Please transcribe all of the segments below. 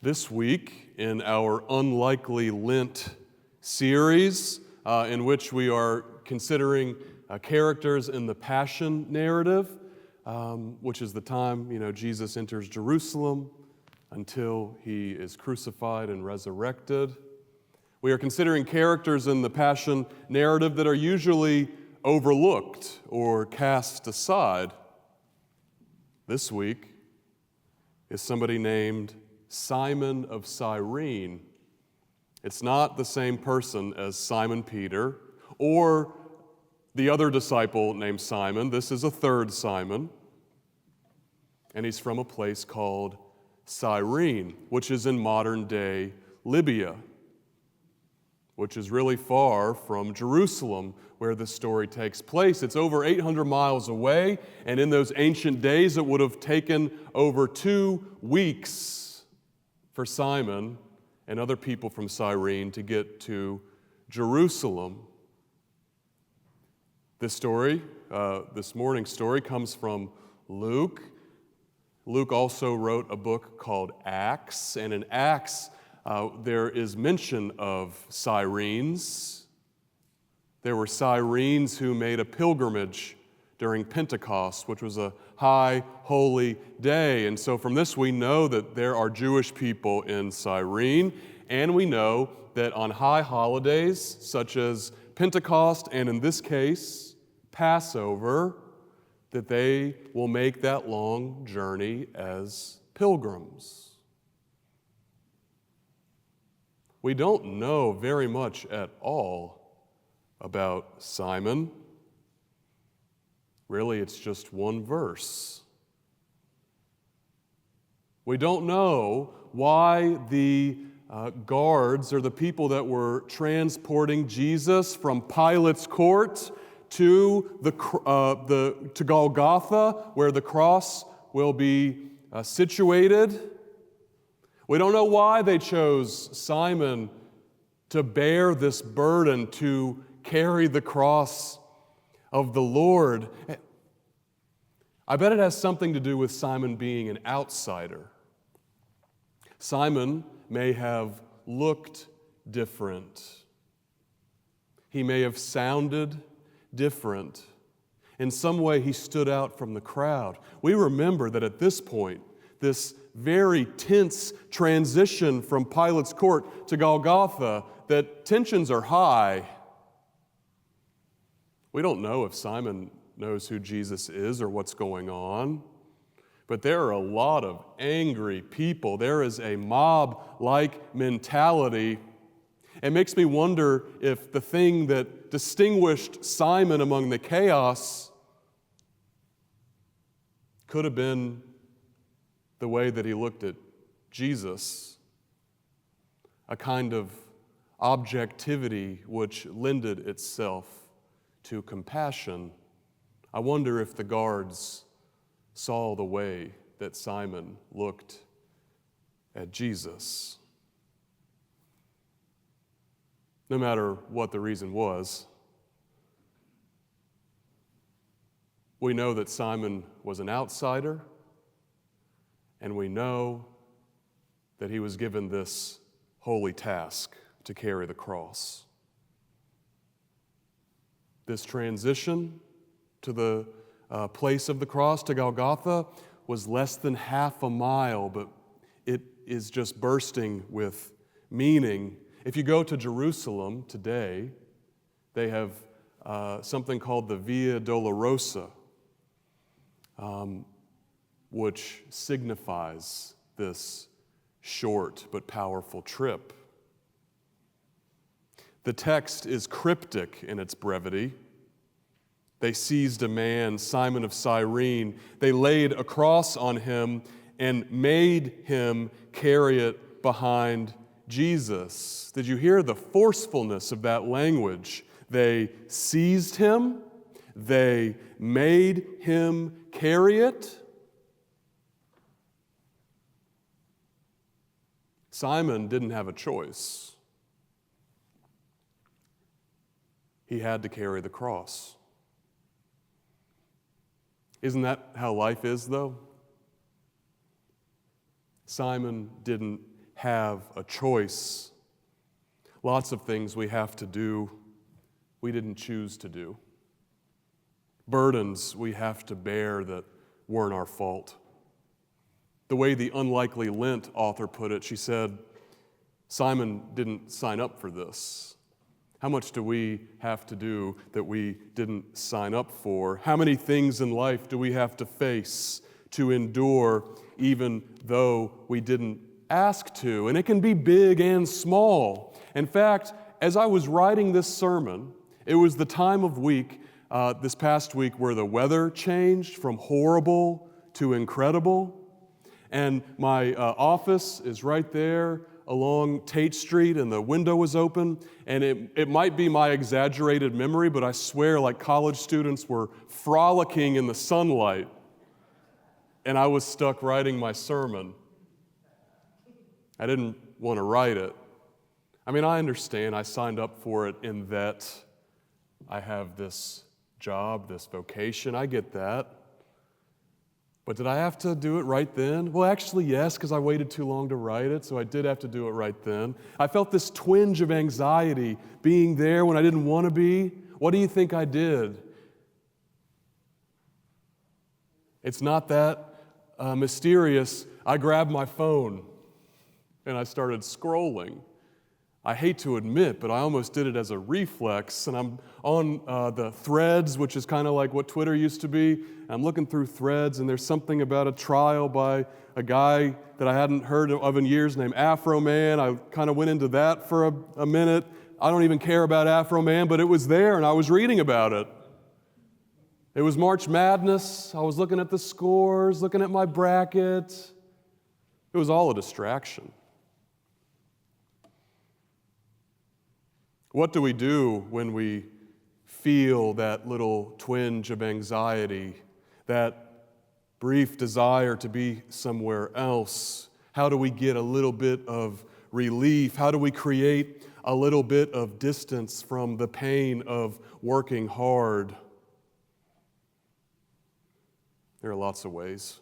This week, in our Unlikely Lent series, in which we are considering characters in the Passion narrative, which is the time, Jesus enters Jerusalem until he is crucified and resurrected. We are considering characters in the Passion narrative that are usually overlooked or cast aside. This week is somebody named Simon of Cyrene. It's not the same person as Simon Peter or the other disciple named Simon. This is a third Simon, and he's from a place called Cyrene, which is in modern-day Libya, which is really far from Jerusalem, where this story takes place. It's over 800 miles away, and in those ancient days, it would have taken over 2 weeks for Simon and other people from Cyrene to get to Jerusalem. This story, this morning's story, comes from Luke. Luke also wrote a book called Acts, and in Acts, there is mention of Cyrenes. There were Cyrenes who made a pilgrimage during Pentecost, which was a high holy day. And so from this we know that there are Jewish people in Cyrene, and we know that on high holidays such as Pentecost and in this case Passover, that they will make that long journey as pilgrims. We don't know very much at all about Simon. Really, it's just one verse. We don't know why the guards or the people that were transporting Jesus from Pilate's court to Golgotha, where the cross will be situated. We don't know why they chose Simon to bear this burden, to carry the cross of the Lord. I bet it has something to do with Simon being an outsider. Simon may have looked different. He may have sounded different. In some way, he stood out from the crowd. We remember that at this point, this very tense transition from Pilate's court to Golgotha, that tensions are high. We don't know if Simon knows who Jesus is or what's going on, but there are a lot of angry people. There is a mob-like mentality. It makes me wonder if the thing that distinguished Simon among the chaos could have been the way that he looked at Jesus, a kind of objectivity which lended itself to compassion. I wonder if the guards saw the way that Simon looked at Jesus. No matter what the reason was, we know that Simon was an outsider, and we know that he was given this holy task to carry the cross. This transition to the place of the cross, to Golgotha, was less than half a mile, but it is just bursting with meaning. If you go to Jerusalem today, they have something called the Via Dolorosa, which signifies this short but powerful trip. The text is cryptic in its brevity. They seized a man, Simon of Cyrene. They laid a cross on him and made him carry it behind Jesus. Did you hear the forcefulness of that language? They seized him. They made him carry it. Simon didn't have a choice. He had to carry the cross. Isn't that how life is, though? Simon didn't have a choice. Lots of things we have to do we didn't choose to do. Burdens we have to bear that weren't our fault. The way the Unlikely Lent author put it, she said, Simon didn't sign up for this. How much do we have to do that we didn't sign up for? How many things in life do we have to face, to endure, even though we didn't ask to? And it can be big and small. In fact, as I was writing this sermon, it was the time of week, this past week, where the weather changed from horrible to incredible. And my office is right there along Tate Street, and the window was open. And it might be my exaggerated memory, but I swear like college students were frolicking in the sunlight. And I was stuck writing my sermon. I didn't want to write it. I mean, I understand I signed up for it in that I have this job, this vocation. I get that. But did I have to do it right then? Well, actually, yes, because I waited too long to write it, so I did have to do it right then. I felt this twinge of anxiety being there when I didn't want to be. What do you think I did? It's not that mysterious. I grabbed my phone and I started scrolling. I hate to admit, but I almost did it as a reflex, and I'm on the threads, which is kind of like what Twitter used to be. I'm looking through threads, and there's something about a trial by a guy that I hadn't heard of in years named Afro Man. I kind of went into that for a minute. I don't even care about Afro Man, but it was there, and I was reading about it. It was March Madness. I was looking at the scores, looking at my bracket. It was all a distraction. What do we do when we feel that little twinge of anxiety, that brief desire to be somewhere else? How do we get a little bit of relief? How do we create a little bit of distance from the pain of working hard? There are lots of ways.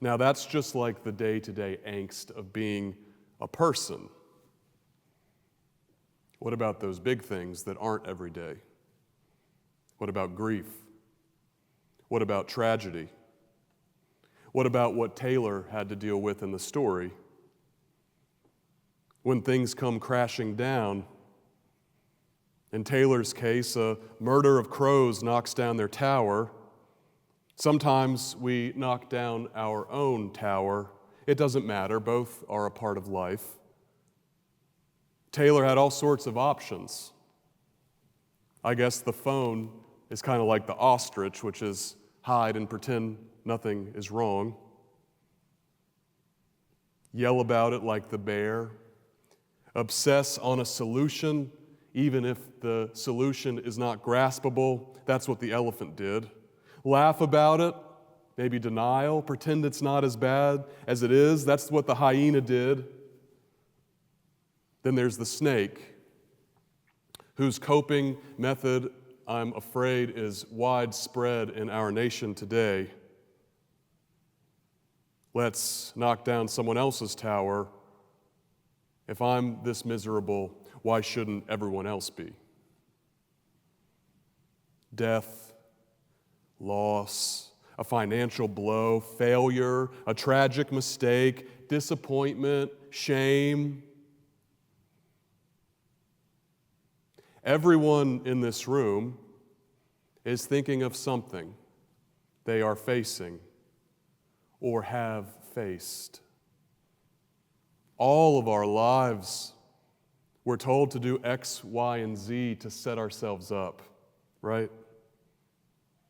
Now, that's just like the day-to-day angst of being a person. What about those big things that aren't every day? What about grief? What about tragedy? What about what Taylor had to deal with in the story? When things come crashing down, in Taylor's case, a murder of crows knocks down their tower. Sometimes we knock down our own tower. It doesn't matter, both are a part of life. Taylor had all sorts of options. I guess the phone is kind of like the ostrich, which is hide and pretend nothing is wrong. Yell about it like the bear. Obsess on a solution, even if the solution is not graspable. That's what the elephant did. Laugh about it, maybe denial, pretend it's not as bad as it is. That's what the hyena did. Then there's the snake, whose coping method, I'm afraid, is widespread in our nation today. Let's knock down someone else's tower. If I'm this miserable, why shouldn't everyone else be? Death, loss, a financial blow, failure, a tragic mistake, disappointment, shame. Everyone in this room is thinking of something they are facing or have faced. All of our lives, we're told to do X, Y, and Z to set ourselves up, right?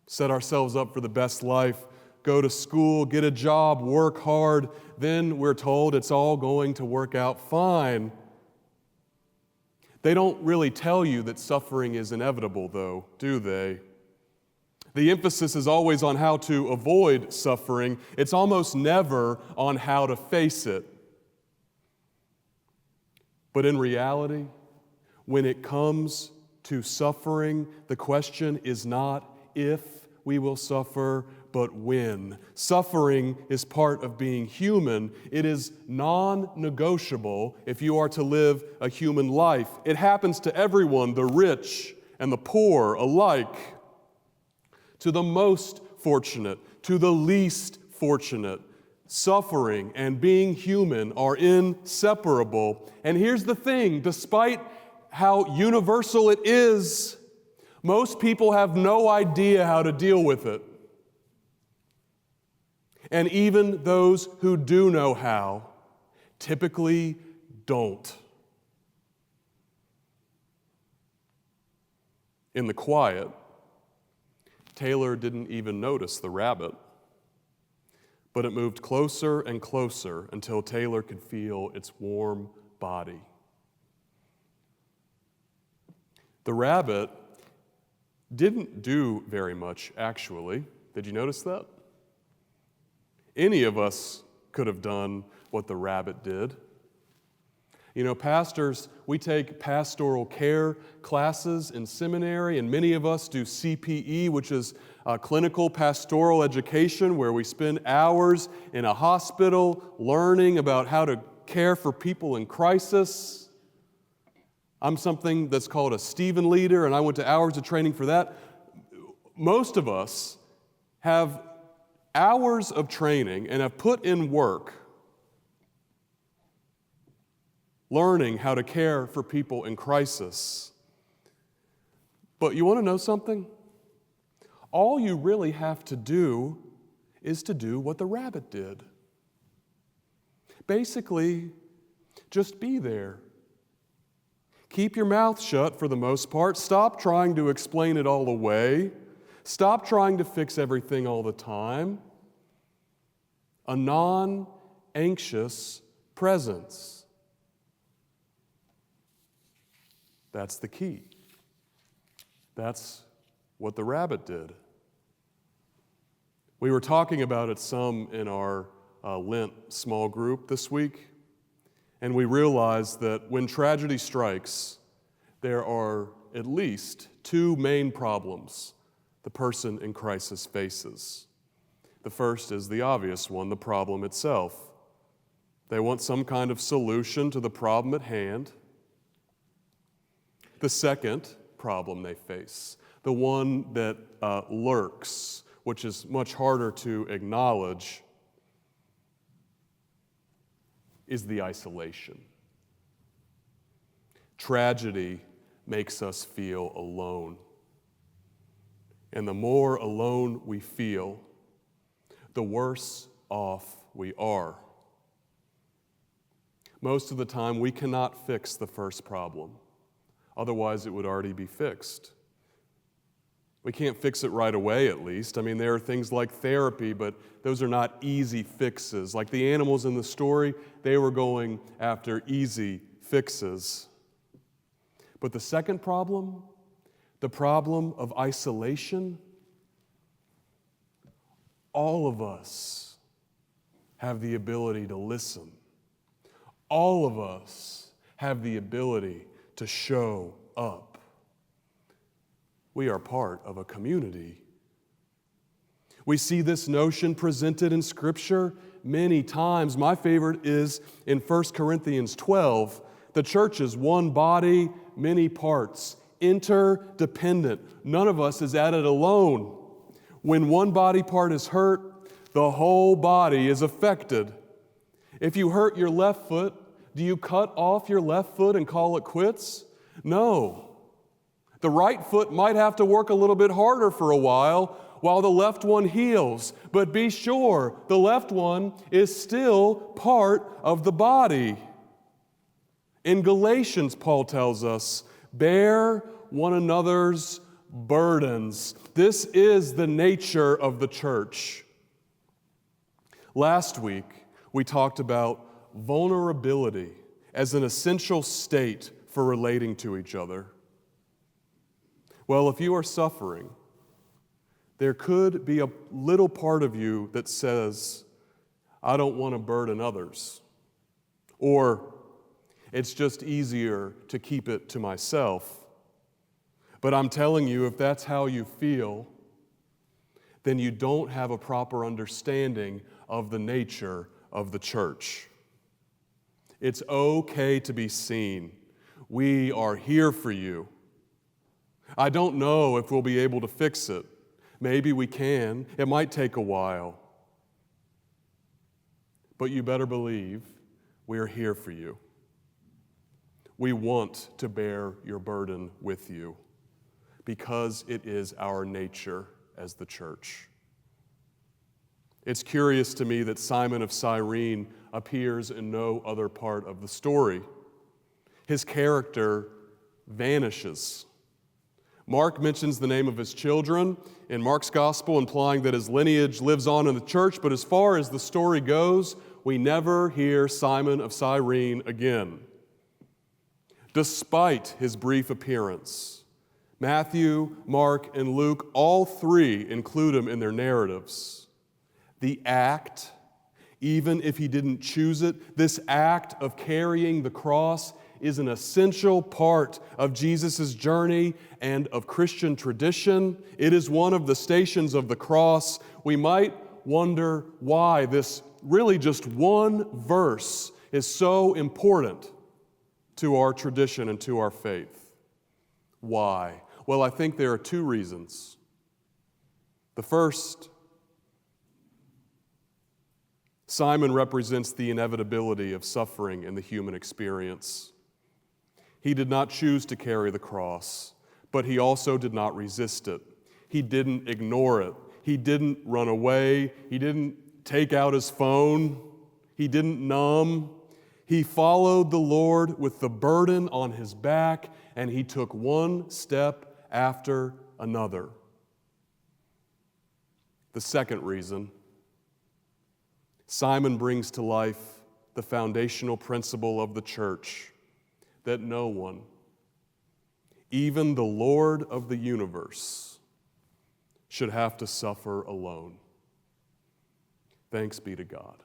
Set ourselves up for the best life, go to school, get a job, work hard. Then we're told it's all going to work out fine. They don't really tell you that suffering is inevitable, though, do they? The emphasis is always on how to avoid suffering. It's almost never on how to face it. But in reality, when it comes to suffering, the question is not if we will suffer, but win. Suffering is part of being human. It is non-negotiable if you are to live a human life. It happens to everyone, the rich and the poor alike. To the most fortunate, to the least fortunate, suffering and being human are inseparable. And here's the thing, despite how universal it is, most people have no idea how to deal with it. And even those who do know how typically don't. In the quiet, Taylor didn't even notice the rabbit, but it moved closer and closer until Taylor could feel its warm body. The rabbit didn't do very much, actually. Did you notice that? Any of us could have done what the rabbit did. You know, pastors, we take pastoral care classes in seminary, and many of us do CPE, which is clinical pastoral education, where we spend hours in a hospital learning about how to care for people in crisis. I'm something that's called a Stephen leader, and I went to hours of training for that. Most of us have hours of training and have put in work learning how to care for people in crisis. But you want to know something? All you really have to do is to do what the rabbit did. Basically, just be there. Keep your mouth shut for the most part. Stop trying to explain it all away. Stop trying to fix everything all the time. A non-anxious presence. That's the key. That's what the rabbit did. We were talking about it some in our Lent small group this week, and we realized that when tragedy strikes, there are at least two main problems the person in crisis faces. The first is the obvious one, the problem itself. They want some kind of solution to the problem at hand. The second problem they face, the one that lurks, which is much harder to acknowledge, is the isolation. Tragedy makes us feel alone. And the more alone we feel, the worse off we are. Most of the time, we cannot fix the first problem. Otherwise, it would already be fixed. We can't fix it right away, at least. I mean, there are things like therapy, but those are not easy fixes. Like the animals in the story, they were going after easy fixes. But the second problem, the problem of isolation, all of us have the ability to listen. All of us have the ability to show up. We are part of a community. We see this notion presented in Scripture many times. My favorite is in 1 Corinthians 12. The church is one body, many parts, interdependent. None of us is at it alone. When one body part is hurt, the whole body is affected. If you hurt your left foot, do you cut off your left foot and call it quits? No. The right foot might have to work a little bit harder for a while the left one heals. But be sure, the left one is still part of the body. In Galatians, Paul tells us, bear one another's burdens. This is the nature of the church. Last week, we talked about vulnerability as an essential state for relating to each other. Well, if you are suffering, there could be a little part of you that says, I don't want to burden others. Or, it's just easier to keep it to myself. But I'm telling you, if that's how you feel, then you don't have a proper understanding of the nature of the church. It's okay to be seen. We are here for you. I don't know if we'll be able to fix it. Maybe we can. It might take a while. But you better believe we are here for you. We want to bear your burden with you because it is our nature as the church. It's curious to me that Simon of Cyrene appears in no other part of the story. His character vanishes. Mark mentions the name of his children in Mark's gospel, implying that his lineage lives on in the church, but as far as the story goes, we never hear Simon of Cyrene again. Despite his brief appearance, Matthew, Mark, and Luke, all three include him in their narratives. The act, even if he didn't choose it, this act of carrying the cross is an essential part of Jesus' journey and of Christian tradition. It is one of the stations of the cross. We might wonder why this really just one verse is so important to our tradition and to our faith. Why? Well, I think there are two reasons. The first, Simon represents the inevitability of suffering in the human experience. He did not choose to carry the cross, but he also did not resist it. He didn't ignore it. He didn't run away. He didn't take out his phone. He didn't numb. He followed the Lord with the burden on his back, and he took one step after another. The second reason, Simon brings to life the foundational principle of the church that no one, even the Lord of the universe, should have to suffer alone. Thanks be to God.